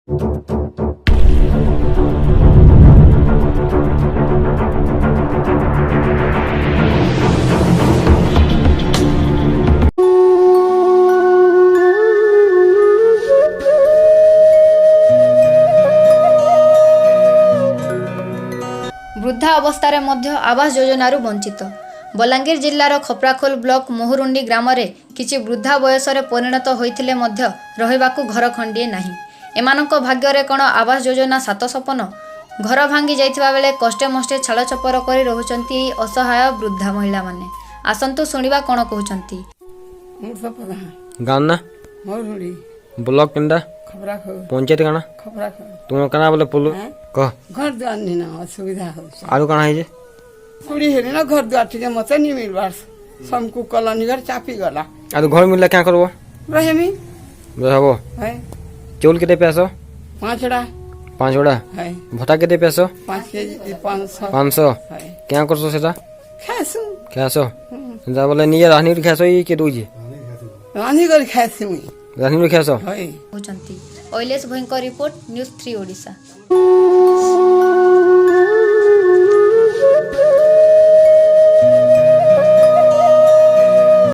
वृद्धा अवस्था मध्य आवास योजन वंचित बलांगीर जिल्लार खपराखोल ब्लॉक मोहुरुंडी ग्राम रे किछि वृद्धा बयस परिणत होइथिले मध्य रहिबाकु घर खंडिए नाही। एमानक भाग्य कौन आवास योजना सात सपन घर भांगी जाइथिबा बेले कष्टे मष्टे छाड़ छपर करी रहुचंती असहाय वृद्धा महिला माने। आसंतु सुनिबा कौन कहउचंती। गाना ब्लॉक केंडा पंचायत गाना तुम कना बोले पोलो कह घर द्वार नहीं ना असुविधा हो आलू कना है जे कुड़ी हेरी ना घर द्वार ठीक मते नहीं मिलबार समकु कॉलोनी घर चापी गला आलू घर मिलला क्या करबो रहेमी रहबो है चौल केते पैसा 5 ओड़ा है भटा केते पैसा 5 केजी 500 है क्या करसो सेटा खासु खासो जा बोले निये रानी खासो ई के दोजी रानी कर खासु मी रानी खासो है कहउचंती। ओइलेस भयंकर रिपोर्ट न्यूज़ 3 ओडिशा।